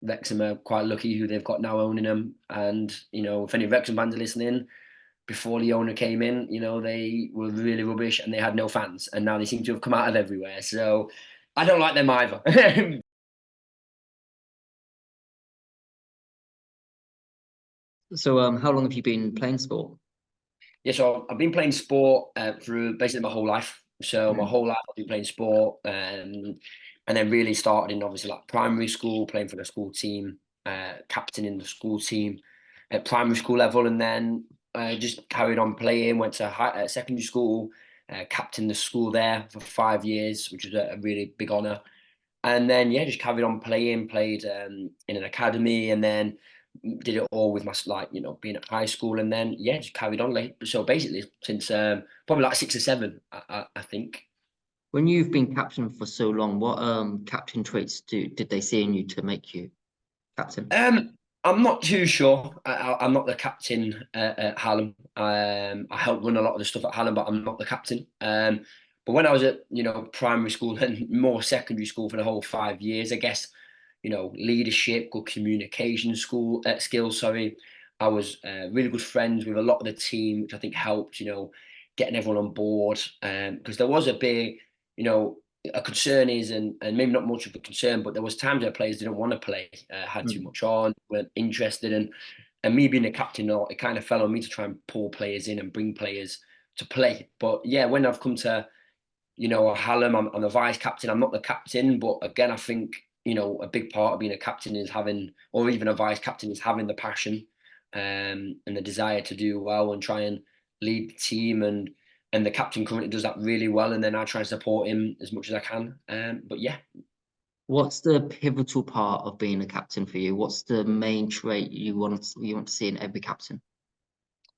Wrexham are quite lucky who they've got now owning them. And, if any Wrexham fans are listening, before the owner came in, they were really rubbish and they had no fans. And now they seem to have come out of everywhere. So I don't like them either. So, how long have you been playing sport? Yeah, so I've been playing sport through basically my whole life. So my Mm. whole life I've been playing sport, and then really started in obviously like primary school, playing for the school team, captain in the school team at primary school level, and then just carried on playing. Went to secondary school, captained the school there for 5 years, which was a really big honour. And then yeah, just carried on playing. Played in an academy, and then did it all with my being at high school, and then yeah, just carried on. Like so, basically since probably like 6 or 7, I think. When you've been captain for so long, what captain traits did they see in you to make you captain? I'm not too sure. I'm not the captain at Hallam. I help run a lot of the stuff at Hallam, but I'm not the captain. But when I was at primary school and more secondary school for the whole 5 years, I guess leadership, good communication skills. Sorry, I was really good friends with a lot of the team, which I think helped. Getting everyone on board. Because there was a big, you know, a concern is, and maybe not much of a concern, but there was times where players didn't want to play, had too Mm. much on, weren't interested, and me being the captain, it kind of fell on me to try and pull players in and bring players to play. But yeah, when I've come to Hallam, I'm a vice captain. I'm not the captain, but again, I think a big part of being a captain is having, or even a vice captain is having the passion, and the desire to do well and try and lead the team. And the captain currently does that really well, and then I try and support him as much as I can. But yeah, What's the pivotal part of being a captain for you? What's the main trait you want to see in every captain?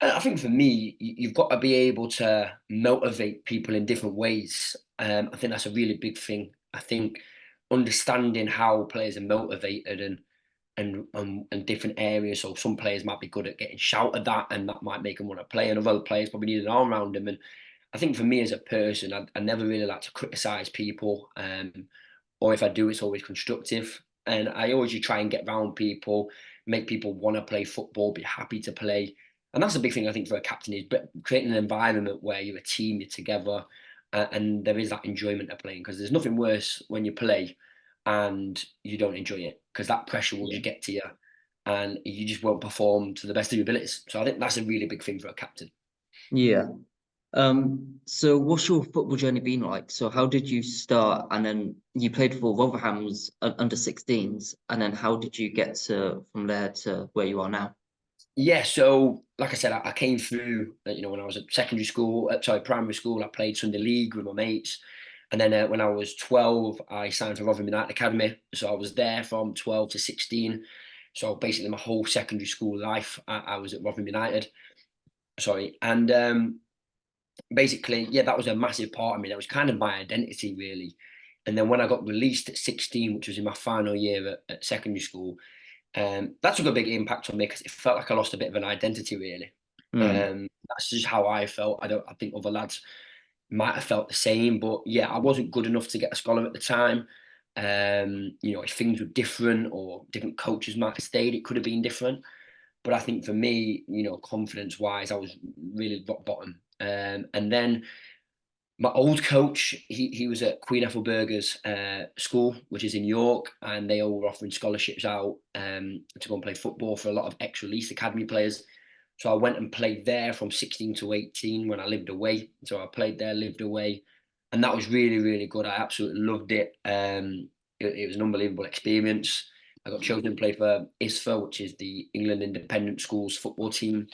I think for me, you've got to be able to motivate people in different ways. I think that's a really big thing. I think understanding how players are motivated and different areas. So some players might be good at getting shouted at, and that might make them want to play. And other players probably need an arm around them. And I think for me as a person, I never really like to criticise people, or if I do, it's always constructive. And I always just try and get around people, make people want to play football, be happy to play. And that's a big thing I think for a captain is creating an environment where you're a team, you're together, and there is that enjoyment of playing. Because there's nothing worse when you play and you don't enjoy it, because that pressure will Yeah. just get to you, and you just won't perform to the best of your abilities. So I think that's a really big thing for a captain. Yeah. So what's your football journey been like? So how did you start, and then you played for Rotherham's under 16s, and then how did you get to from there to where you are now? Yeah, so like I said, I came through, when I was at secondary school, sorry, primary school, I played Sunday League with my mates. And then when I was 12, I signed for Rotherham United Academy. So I was there from 12 to 16. So basically my whole secondary school life, I was at Rotherham United. Sorry. And basically, yeah, that was a massive part of me. That was kind of my identity, really. And then when I got released at 16, which was in my final year at secondary school, that took a big impact on me because it felt like I lost a bit of an identity, really. Mm. That's just how I felt. I think other lads might have felt the same, but yeah, I wasn't good enough to get a scholar at the time. If things were different or different coaches might have stayed, it could have been different. But I think for me, confidence wise, I was really rock bottom. And then my old coach, he was at Queen Ethelberga's school, which is in York, and they all were offering scholarships out to go and play football for a lot of ex-release academy players. So I went and played there from 16 to 18 when I lived away. So I played there, lived away, and that was really, really good. I absolutely loved it. It was an unbelievable experience. I got chosen to play for ISFA, which is the England Independent Schools football team.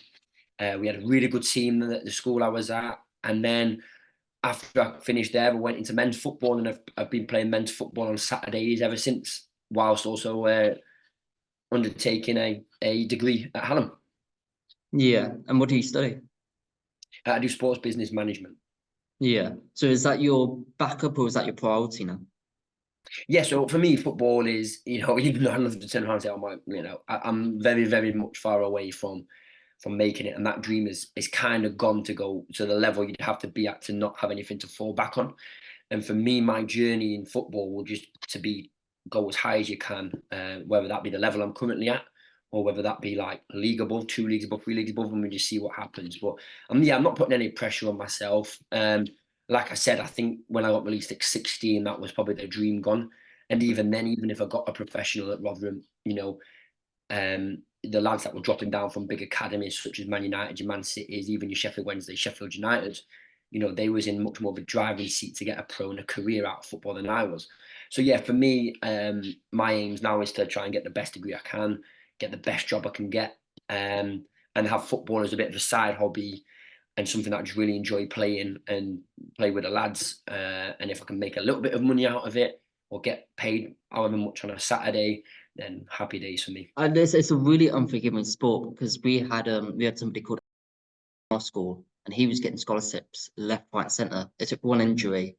We had a really good team at the school I was at, and then after I finished there, I went into men's football, and I've been playing men's football on Saturdays ever since, whilst also undertaking a degree at Hallam. Yeah. And what do you study? I do sports business management. Yeah. So is that your backup or is that your priority now? Yeah, so for me, football is, even though I love to turn around and say, oh my, I'm very, very much far away from making it, and that dream is kind of gone to go to the level you'd have to be at to not have anything to fall back on. And for me, my journey in football will just to be go as high as you can, whether that be the level I'm currently at, or whether that be like a league above, 2 leagues above, 3 leagues above, and we just see what happens. But yeah, I'm not putting any pressure on myself. Like I said, I think when I got released at 16, that was probably the dream gone. And even then, even if I got a professional at Rotherham, the lads that were dropping down from big academies such as Man United, your Man Cities, even your Sheffield Wednesday, Sheffield United, they was in much more of a driving seat to get a pro and a career out of football than I was. So yeah, for me, my aims now is to try and get the best degree I can, get the best job I can get, and have football as a bit of a side hobby and something that I just really enjoy playing and play with the lads. And if I can make a little bit of money out of it or get paid however much on a Saturday, then happy days for me. And it's a really unforgiving sport because we had somebody called our school and he was getting scholarships left, right, centre. It took one injury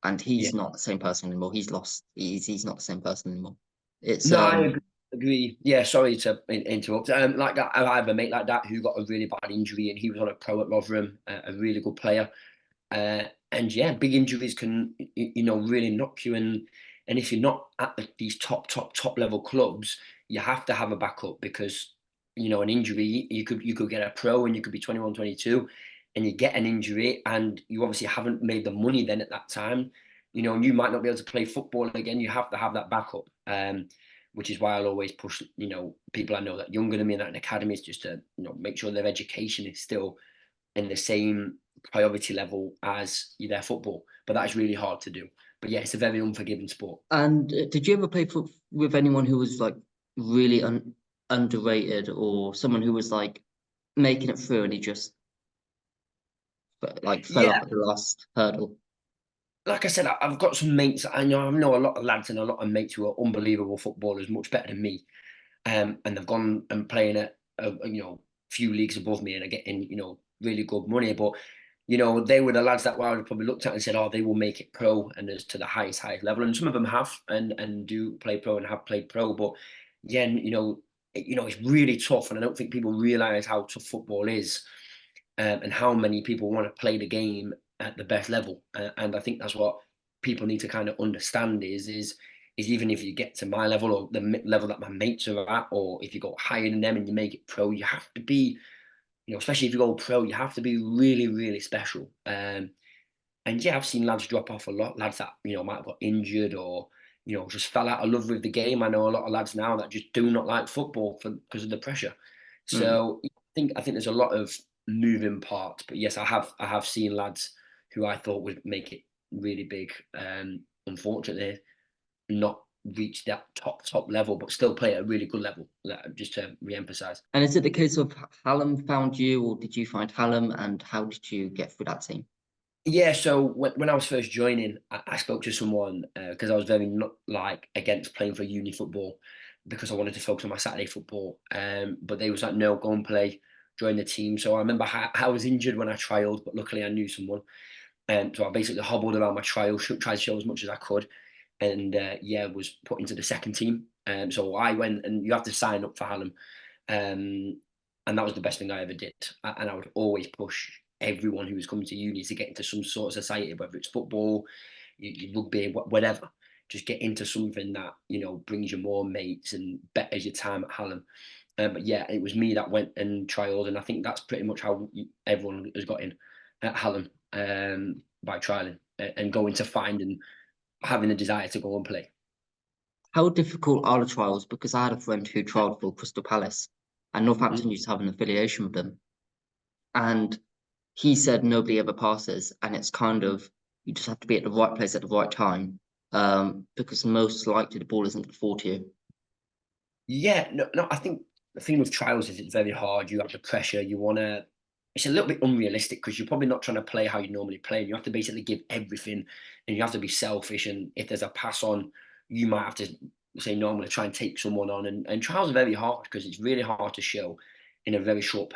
and Yeah. he's not the same person anymore. He's lost. He's not the same person anymore. It's No, I agree. Yeah, sorry to interrupt. Like that, I have a mate like that who got a really bad injury, and he was on a pro at Rotherham, a really good player. And yeah, big injuries can really knock you. And if you're not at these top level clubs, you have to have a backup because an injury you could get a pro and you could be 21, 22, and you get an injury and you obviously haven't made the money then at that time. And you might not be able to play football again. You have to have that backup. Which is why I'll always push, people I know that younger than me and that in academies just to, make sure their education is still in the same priority level as their football. But that's really hard to do. But yeah, it's a very unforgiving sport. And did you ever play with anyone who was like really underrated or someone who was like making it through and he just like fell Yeah, off at the last hurdle? like I said, I've got some mates. I know a lot of lads and a lot of mates who are unbelievable footballers, much better than me. And they've gone and playing at few leagues above me and are getting really good money. But they were the lads that I would have probably looked at and said, oh, they will make it pro and as to the highest level. And some of them have and do play pro and have played pro. But again, it's really tough, and I don't think people realise how tough football is, and how many people want to play the game at the best level. And I think that's what people need to kind of understand is even if you get to my level or the level that my mates are at, or if you go higher than them and you make it pro, you have to be, especially if you go pro, you have to be really, really special. And yeah, I've seen lads drop off a lot, lads that, might have got injured or, just fell out of love with the game. I know a lot of lads now that just do not like football because of the pressure. Mm. So I think there's a lot of moving parts. But yes, I have seen lads who I thought would make it really big. Unfortunately, not reach that top level, but still play at a really good level. Just to re-emphasize. And is it the case of Hallam found you or did you find Hallam and how did you get through that team? Yeah, so when I was first joining, I spoke to someone because I was very not like against playing for uni football because I wanted to focus on my Saturday football. But they was like, no, go and play, join the team. So I remember I was injured when I trialed, but luckily I knew someone. So I basically hobbled around my trial, tried to show as much as I could, and yeah, was put into the second team. So I went, and you have to sign up for Hallam. And that was the best thing I ever did. And I would always push everyone who was coming to uni to get into some sort of society, whether it's football, rugby, whatever. Just get into something that brings you more mates and betters your time at Hallam. But yeah, it was me that went and trialled, and I think that's pretty much how everyone has got in at Hallam, by trialing and going to find and having a desire to go and play. How difficult are the trials? Because I had a friend who trialed for Crystal Palace and Mhm. Northampton used to have an affiliation with them. And he said nobody ever passes, and it's kind of you just have to be at the right place at the right time, because most likely the ball isn't going to fall to you. Yeah, no, I think the thing with trials is it's very hard. You have the pressure. You want to. It's a little bit unrealistic because you're probably not trying to play how you normally play. And you have to basically give everything, and you have to be selfish. And if there's a pass on, you might have to say no. I'm going to try and take someone on. And trials are very hard because it's really hard to show in a very short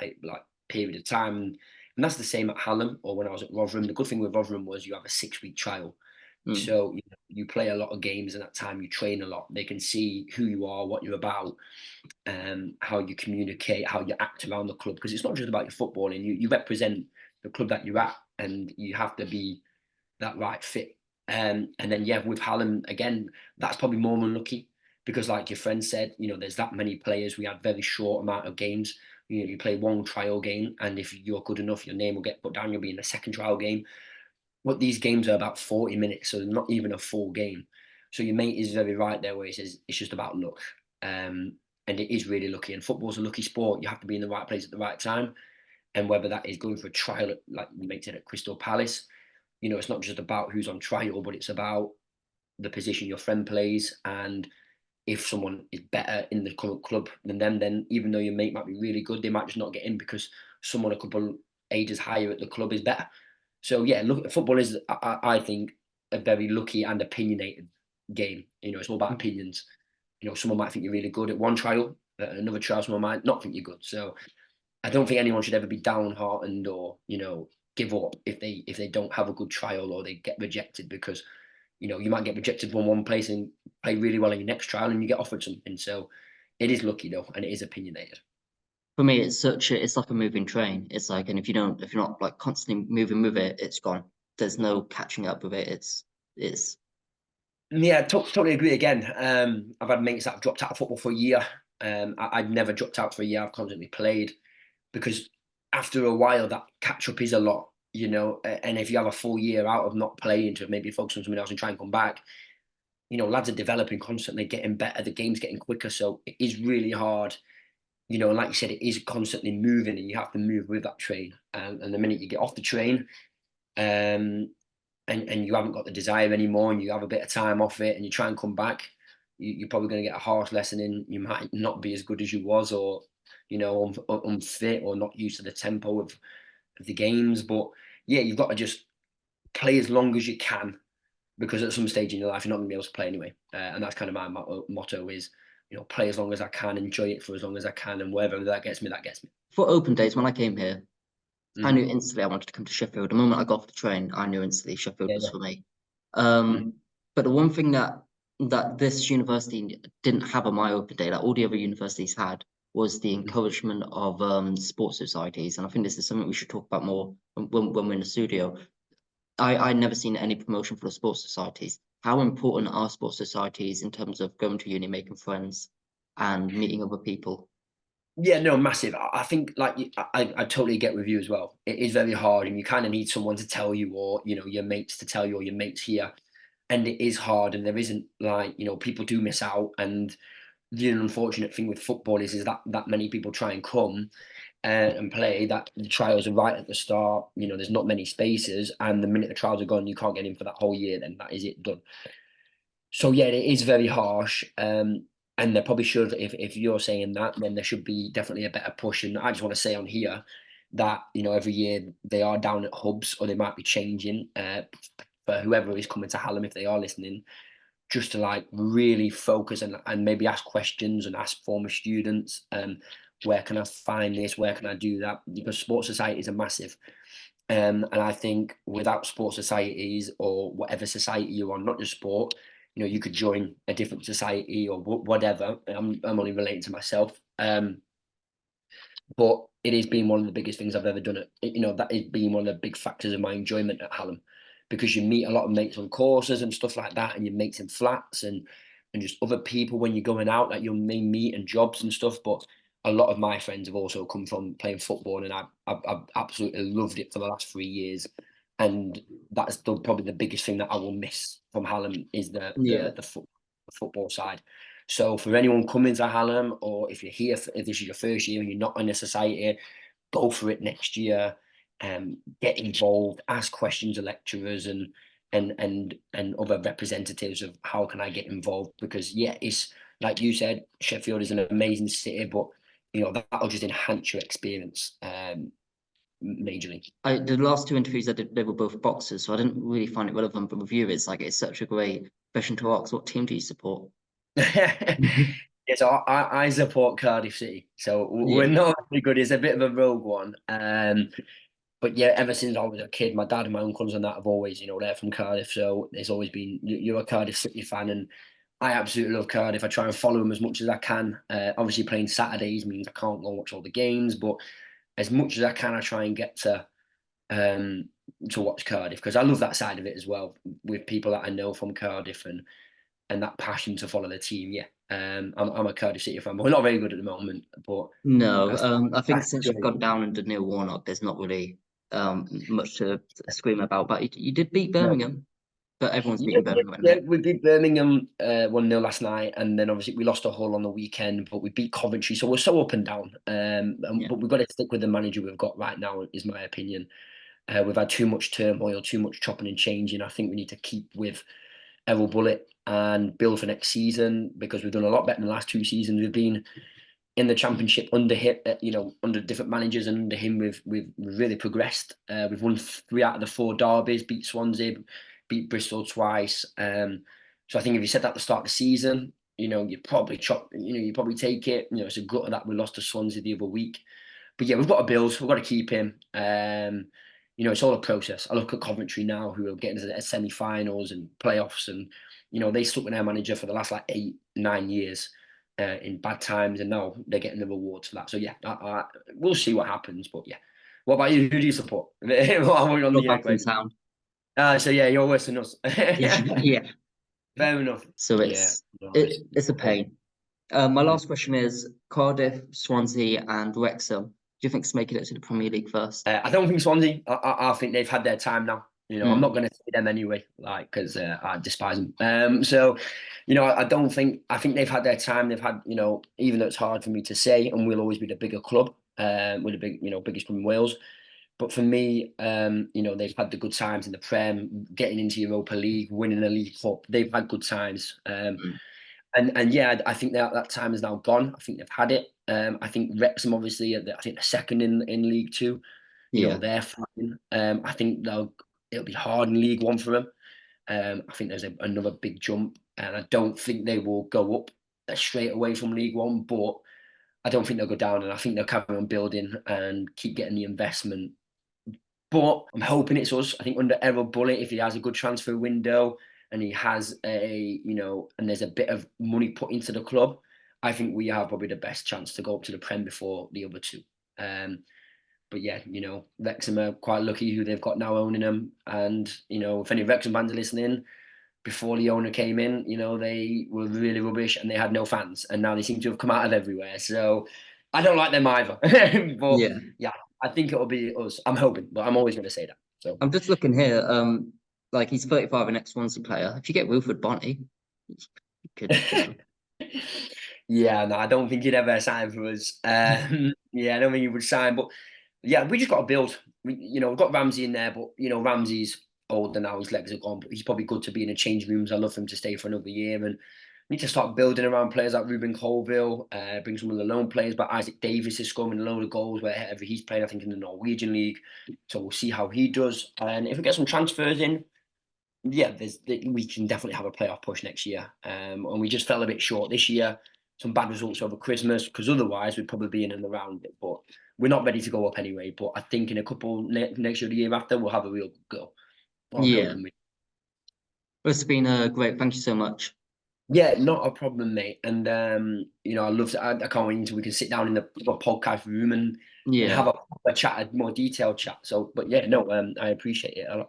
period of time. And that's the same at Hallam or when I was at Rotherham. The good thing with Rotherham was you have a 6-week trial. Mm. So you play a lot of games in that time. You train a lot. They can see who you are, what you're about, how you communicate, how you act around the club. Because it's not just about your footballing. You represent the club that you're at, and you have to be that right fit. And then yeah, with Hallam again, that's probably more unlucky because, like your friend said, there's that many players. We had very short amount of games. You play one trial game, and if you're good enough, your name will get put down. You'll be in the second trial game. But these games are about 40 minutes, so not even a full game. So your mate is very right there, where he says it's just about luck. And it is really lucky. And football's a lucky sport. You have to be in the right place at the right time. And whether that is going for a trial, like you mate said at Crystal Palace, it's not just about who's on trial, but it's about the position your friend plays. And if someone is better in the current club than them, then even though your mate might be really good, they might just not get in because someone a couple ages higher at the club is better. So yeah, look, football is, I think, a very lucky and opinionated game. It's all about opinions. Someone might think you're really good at one trial, at another trial, someone might not think you're good. So I don't think anyone should ever be downhearted or give up if they don't have a good trial or they get rejected because you might get rejected from one place and play really well in your next trial and you get offered something. So it is lucky though, and it is opinionated. For me, it's like a moving train. It's like, and if you're not like constantly moving with it, it's gone. There's no catching up with it. It's Yeah, totally agree again. I've had mates that have dropped out of football for a year. I'd never dropped out for a year. I've constantly played because after a while that catch up is a lot, and if you have a full year out of not playing to maybe focus on something else and try and come back, lads are developing constantly, getting better, the game's getting quicker. So it is really hard, and like you said, it is constantly moving and you have to move with that train. And the minute you get off the train, um, and you haven't got the desire anymore and you have a bit of time off it and you try and come back, you're probably going to get a harsh lesson in. You might not be as good as you was, or unfit or not used to the tempo of the games. But yeah, you've got to just play as long as you can because at some stage in your life you're not going to be able to play anyway. And that's kind of my motto is, play as long as I can, enjoy it for as long as I can, and wherever that gets me, that gets me. for open days when I came here, I Mm-hmm. knew instantly I wanted to come to Sheffield. The moment I got off the train, I knew instantly Sheffield Yeah, was yeah. for me. Mm-hmm. But the one thing that this university didn't have on my open day, that all the other universities had, was the encouragement of sports societies. And I think this is something we should talk about more when we're in the studio. I never seen any promotion for the sports societies. How important are sports societies in terms of going to uni, making friends, and meeting other people? Yeah, no, massive. I think like I totally get with you as well. It is very hard, and you kind of need someone to tell you, or your mates to tell you, or your mates here. And it is hard, and there isn't like people do miss out. And the unfortunate thing with football is that many people try and come and play. That the trials are right at the start. There's not many spaces, and the minute the trials are gone, you can't get in for that whole year. Then that is it, done. So yeah, it is very harsh. And there probably should, if you're saying that, then there should be definitely a better push. And I just want to say on here that every year they are down at hubs, or they might be changing for whoever is coming to Hallam if they are listening, just to like really focus and maybe ask questions and ask former students, where can I find this, where can I do that, because sports societies are massive. And I think without sports societies or whatever society you're on, not just sport, you could join a different society or whatever. I'm only relating to myself. But it has been one of the biggest things I've ever done. That has been one of the big factors of my enjoyment at Hallam, because you meet a lot of mates on courses and stuff like that, and you meet in flats and just other people when you're going out that you'll meet and jobs and stuff. But a lot of my friends have also come from playing football, and I've absolutely loved it for the last 3 years. And that's probably the biggest thing that I will miss from Hallam is Yeah. the football side. So for anyone coming to Hallam, or if you're here, if this is your first year and you're not in a society, go for it next year. Get involved, ask questions of lecturers and other representatives of how can I get involved, because yeah, it's like you said, Sheffield is an amazing city, but that'll just enhance your experience majorly. The last two interviews I did, they were both boxers, so I didn't really find it relevant. But with you, it's like it's such a great question to ask. What team do you support? Yeah, so I support Cardiff City, so we're Yeah. not very good. It's a bit of a rogue one. But yeah, ever since I was a kid, my dad and my uncles and that have always, they're from Cardiff, so there's always been you're a Cardiff City fan, and I absolutely love Cardiff. I try and follow them as much as I can. Obviously, playing Saturdays means I can't go and watch all the games, but as much as I can, I try and get to to watch Cardiff, because I love that side of it as well, with people that I know from Cardiff, and that passion to follow the team. Yeah, I'm a Cardiff City fan. We're not very good at the moment, but No, that's I think that's since you've great. gone down under Neil Warnock, there's not really much to scream about. But you did beat Birmingham, but everyone's Yeah, beating Birmingham at the yeah, minute. we beat Birmingham 1-0 last night, and then obviously we lost a Hull on the weekend, but we beat Coventry, so we're so up and down. Yeah, But we've got to stick with the manager we've got right now, is my opinion. We've had too much turmoil, too much chopping and changing. I think we need to keep with Errol Bullitt and build for next season, because we've done a lot better in the last 2 seasons. We've been in the Championship under him, under different managers, and under him we've really progressed. We've won 3 out of the 4 derbies, beat Swansea, beat Bristol twice. So I think if you said that at the start of the season, you probably you probably take it. It's a gut that we lost to Swansea the other week. But yeah, we've got to build. We've got to keep him. It's all a process. I look at Coventry now, who are getting to semi-finals and playoffs, and they stuck with their manager for the last like 8, 9 years in bad times, and now they're getting the rewards for that. So yeah, we'll see what happens. But yeah, what about you? Who do you support? On the Northampton equation. Town. So yeah, you're worse than us. Yeah, yeah. Fair enough. So Yeah, it's a pain. My last question is Cardiff, Swansea, and Wrexham. Do you think it's making it to the Premier League first? I don't think Swansea. I think they've had their time now. I'm not Mm, going to say them anyway, like, because I despise them. So, I don't think. I think they've had their time. They've had, even though it's hard for me to say, and we'll always be the bigger club, with the biggest club in Wales. But for me, they've had the good times in the Prem, getting into Europa League, winning the League Cup. They've had good times. mm. And yeah, I think that time is now gone. I think they've had it. I think Wrexham, obviously, I think they're second in League Two. Yeah, They're fine. I think it'll be hard in League One for them. I think there's another big jump, and I don't think they will go up straight away from League One, but I don't think they'll go down, and I think they'll carry on building and keep getting the investment. But I'm hoping it's us. I think under Errol Bullitt, if he has a good transfer window and he has and there's a bit of money put into the club, I think we have probably the best chance to go up to the Prem before the other two. But yeah, Wrexham are quite lucky who they've got now owning them. And, if any Wrexham fans are listening, before the owner came in, they were really rubbish and they had no fans. And now they seem to have come out of everywhere. So I don't like them either. But yeah. yeah, I think it'll be us. I'm hoping, but I'm always going to say that. So I'm just looking here. Like he's 35, an ex-Swansea player. If you get Wilfred Bonny, you could. yeah, no, I don't think he'd ever sign for us. Yeah, I don't think he would sign. But yeah, we just got to build. We've got Ramsey in there, but Ramsey's older now; his legs are gone. But he's probably good to be in the change rooms. I love for him to stay for another year, and we need to start building around players like Ruben Colville. Bring some of the loan players, but Isaac Davis is scoring a load of goals wherever he's playing. I think in the Norwegian league, so we'll see how he does. And if we get some transfers in, yeah, we can definitely have a playoff push next year. And we just fell a bit short this year. Some bad results over Christmas, because otherwise we'd probably be in and around it. But we're not ready to go up anyway. But I think in a couple next year, the year after, we'll have a real go. Well, I'm Yeah, hoping we. it's been great. Thank you so much. Yeah, not a problem, mate. And I love to. I can't wait until we can sit down in the podcast room and Yeah. have a chat, a more detailed chat. So, but yeah, no, I appreciate it a lot.